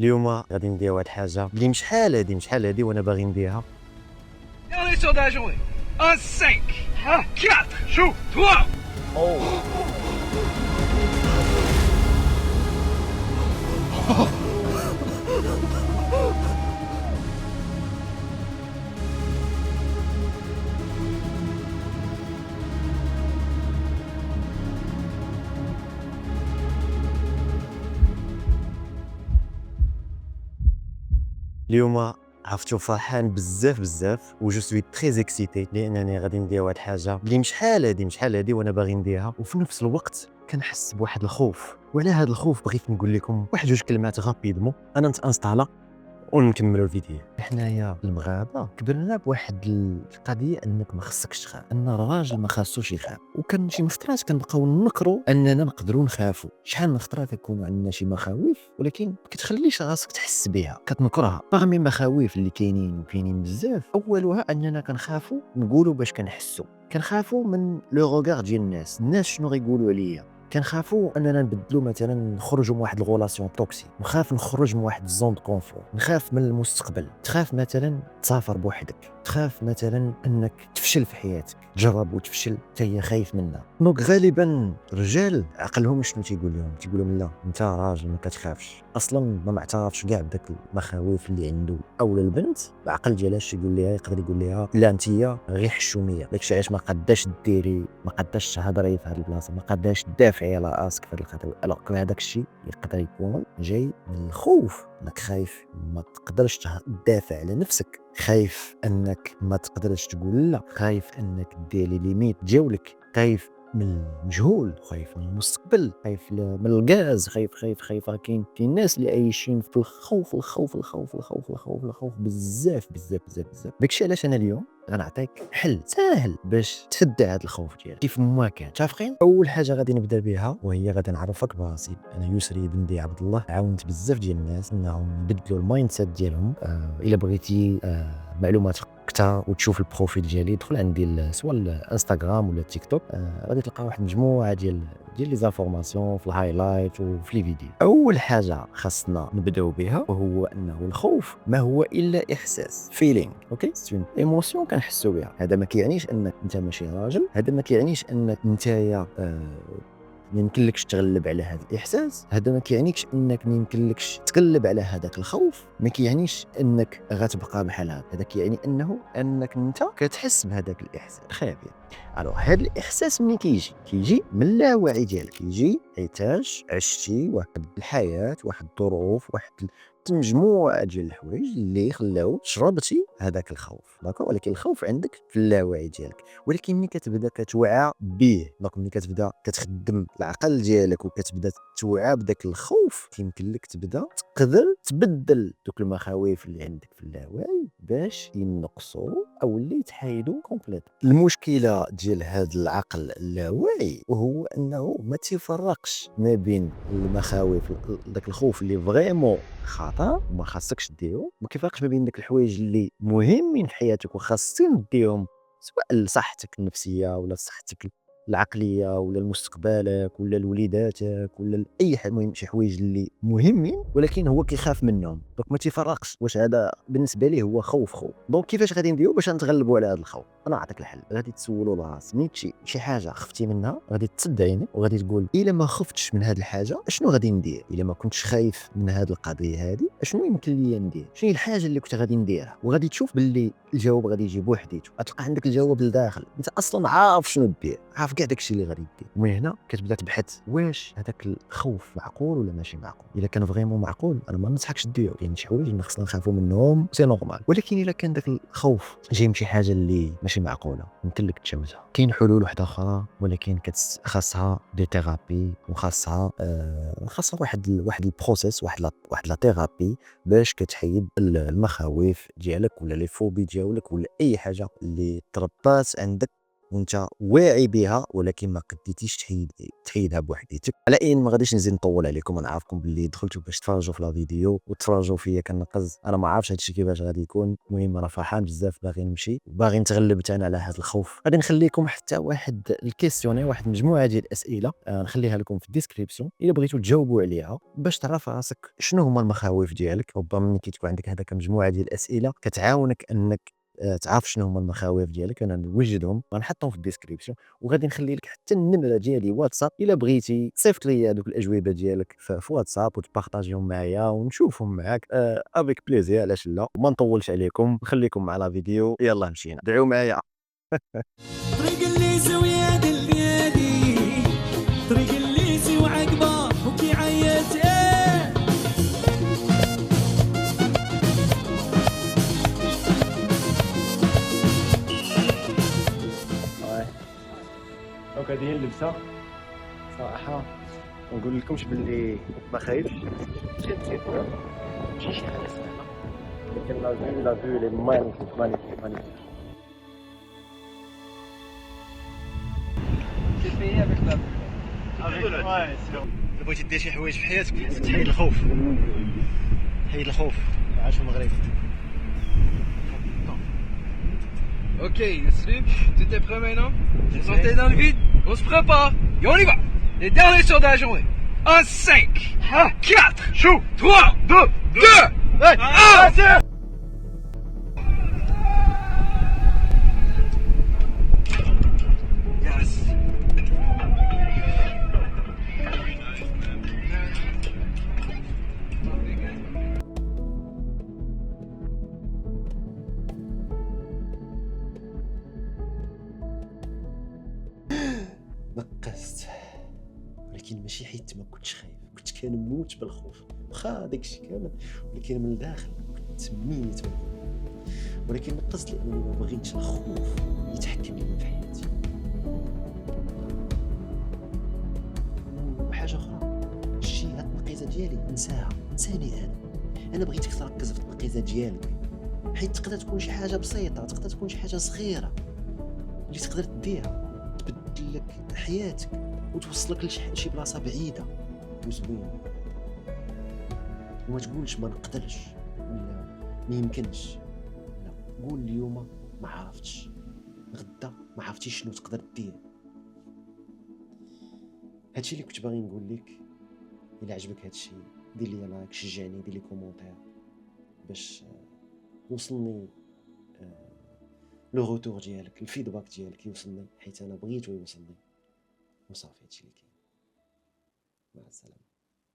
اليوم غادي ندير واحد الحاجه اللي مشحال هادي وانا باغي نديرها. Dernier sur de la journée. Un 5, un 4, joue, 3. اليوم عرفتو فرحان بزاف وجو سوي تري اكسيتي لانني غادي ندير واحد الحاجه اللي مشحال هادي وانا باغي نديرها، وفي نفس الوقت كنحس بواحد الخوف. وعلى هذا الخوف بغيت نقول لكم واحد جوج كلمات غابيدمون. انا نتانستالا ونكملوا الفيديو. حنايا المغاربه كبرنا بواحد القضيه انك ما خصكش تخاف، ان الراجل ما خاصوش يخاف. وكان شي مفترات كنبقاو نكروا اننا نقدروا نخافوا. شحال من خطره كيكونوا عندنا شي مخاوف ولكن ما كتخليش راسك تحس بها، كتنكرها. رغم المخاوف اللي كاينين بزاف، اولها اننا كنخافوا نقولوا باش كنخافوا من لو روغار ديال الناس شنو غيقولوا عليا. كنخافوا اننا نبدلوا، مثلا نخرجوا من واحد الغولاسيون توكسي، نخاف نخرج من واحد الزون دو كونفور، نخاف من المستقبل، تخاف مثلا تسافر بوحدك، تخاف مثلا انك تفشل في حياتك، تجرب وتفشل حتى هي خايف منها. دونك غالبا الرجال عقلهم شنو تيقول لهم لا انت راجل ما كتخافش اصلا، ما معترفش كاع بداك المخاوف اللي عنده. او البنت العقل ديالها يقدر يقول لها لا انت غير حشوميه، داكشي علاش ما قداش ديري، ما قداش تهضري في هذه البلاصه، ما قداش تدافعي على راسك في هذا الخطوه. الوغ هذاك الشيء يقدر يكون جاي من الخوف، انك خايف ما تقدرش تدافع على نفسك، خايف انك ما تقدرش تقول لا، خايف انك دير لي ليميت ديالك، خايف من المجهول، خايف من المستقبل، خايف من الغاز، خايف. كاين ناس اللي عايشين في الخوف بزاف. داكشي علاش انا اليوم غنعطيك حل ساهل باش تفدى هذا الخوف ديالك كيف ما كان. متفقين؟ اول حاجه غادي نبدا بها وهي غادي نعرفك براسي. انا يسري بن دي عبد الله، عاونت بزاف ديال الناس انهم يبدلوا المايند سيت ديالهم. الا بغيتي معلومات اكثر وتشوف البروفيل ديالي، دخل عندي سواء الانستغرام ولا التيك توك، غادي تلقى واحد المجموعه ديال لي زانفورماسيون في الهايلايت وفي لي فيديو. اول حاجه خاصنا نبداو بها وهو انه الخوف ما هو الا احساس، فيلينغ. اوكي، سي ايموسيون كنحسوا بها. هذا ما كيعنيش انك انت ماشي راجل، هذا ما كيعنيش انك نتايا ما يمكنلكش تغلب على هذا الاحساس، هذا ما كيعنيش انك ما يمكنلكش تغلب على هذاك الخوف، ما كيعنيش انك غتبقى بحال هذا. هذا كيعني انك انت كتحس بهذاك الاحساس خافي. الو هذا الاحساس ملي كيجي من اللاوعي ديالك، كيجي حيتاش عشتي واحد الحياه، واحد الظروف، واحد مجموعه ديال الحوايج اللي خلاو شربتي هذاك الخوف. داكور، ولكن الخوف عندك في اللاوعي ديالك. ولكن ملي كتبدا كتوعى به، دونك ملي كتبدا كتخدم العقل ديالك وكتبدا توعى بداك الخوف، يمكن لك تقدر تبدل دوك المخاوف اللي عندك في اللاوعي باش ينقصوا او اللي يتحيدوا كومبليت. المشكله ديال هذا العقل اللاواعي وهو انه ما تيفرقش ما بين المخاوف، داك الخوف اللي فريمون خطا وما خاصكش ديرو، ما كيفرقش ما بين داك الحوايج اللي مهمين في حياتك وخاصين ديرهم، سواء لصحتك النفسيه ولا صحتك العقليه ولا لمستقبلك ولا لوليداتك ولا لاي حاجه. المهم شي حوايج اللي مهمين ولكن هو كيخاف منهم، دونك ما تيفرقش واش هذا بالنسبه ليه هو خوف. دونك كيفاش غادي نديرو باش نتغلبوا على هذا الخوف؟ انا نعطيك الحل. غادي تسولوا لراسك، ملي شي حاجه خفتي منها غادي تسد عينك وغادي تقول الا ما خفتش من هذه الحاجه اشنو غادي ندير؟ الا ما كنتش خايف من هذه القضيه هذه اشنو يمكن لي ندير؟ شنو هي الحاجه اللي كنت غادي نديرها؟ وغادي تشوف باللي الجواب غادي يجي بوحديته، غتلقى عندك الجواب لداخل، انت اصلا عارف شنو دير، عارف كاع داكشي اللي غادي دير. ومن هنا كتبدا تبحث واش هذاك الخوف معقول ولا ماشي معقول. الا كان فريمون معقول انا ما ننصحكش ديرو، يعني شي حوايج اللي خصنا نخافوا منهم سي نورمال. ولكن الا كان داك الخوف جاي من شي حاجه اللي ماشي معقوله يمكن لك تجاوزها. كاين حلول واحده اخرى ولكن خاصها دي ثيرابي وخاصها واحد البروسيس، واحد لا ثيرابي باش كتحيد المخاوف ديالك ولا لي فوبي ديالك ولا اي حاجه اللي تربات عندك وانت واعي بها ولكن ما قديتيش تحيدها بوحديتك. على اي ما غاديش نزيد نطول عليكم، انا عارفكم باللي دخلتوا باش تفرجوا في لا فيديو وتفرجوا فيا كنقز، انا ما عارفش هادشي كيفاش غادي يكون. المهم انا فرحان بزاف، باغي نمشي وباغي نتغلب انا على هذا الخوف. غادي نخليكم حتى واحد الكيسيوني، واحد مجموعه ديال الاسئله نخليها لكم في الديسكريبسيون الا بغيتوا تجاوبوا عليها باش تعرف راسك شنو هما المخاوف ديالك. ربما ملي كيكون عندك هذاك مجموعه ديال الاسئله كتعاونك انك تعرف شنو هما المخاوف ديالك. انا نوجدهم غنحطهم في الديسكريبسيون، وغادي نخلي لك حتى النمره ديالي واتساب الا بغيتي تصيفط لي هذوك الاجوبه ديالك في واتساب وتبارطاجيهم معايا ونشوفهم معاك افيك بليزير. علاش لا؟ وما نطولش عليكم، نخليكم مع لا فيديو. يلا مشينا، دعيو معايا. طريق الليزي ويا دليالي، طريق الليزي وعقبه وكي عيت دونك هذه هي اللبسه. صراحه ما نقول لكمش باللي ما خايفش، ماشي شي حاجه سهله، ولكن لا فيو لي مانيفيك مانيفيك مانيفيك. إلا بغيتي دير شي حوايج في حياتك حيد الخوف، حيد الخوف. عاش في المغرب. Ok, Yusuf, tu t'es prêt maintenant? Vous sortez dans le vide, on se prépare et on y va. Les derniers sauts de la journée. En 5, 4, 3, 2, 1. Yes. نقصت، ولكن ماشي حيت ما كنتش خايف، كنت كنموت بالخوف. واخا داكشي كامل، ولكن من الداخل كنت ميت بالخوف. ولكن نقصت لانني ما بغيتش الخوف يتحكم لي في حياتي. وحاجه اخرى، شي هاد التنقيزه ديالي نساها، نساني انا بغيتك تركز في التنقيزه ديالك، حيت تقدر تكون شي حاجه بسيطه، تقدر تكون شي حاجه صغيره اللي تقدر ديرها تبدل لك حياتك وتوصلك لشي بلاصه بعيده وزوينه. وما تقولش ما نقدرش ولا ما يمكنش، لا، قول اليوم ما عرفتش، غدا ما عرفتيش شنو تقدر دير. هادشي اللي كنت باغي نقول لك. الا عجبك هادشي دير لي لايك، شجعني، دير لي كومونتير باش يوصلني لو روتور ديالك، الفيدباك ديالك يوصلني، حيت انا بغيتو يوصلني. وصافي هادشي اللي كاين. مع السلامه.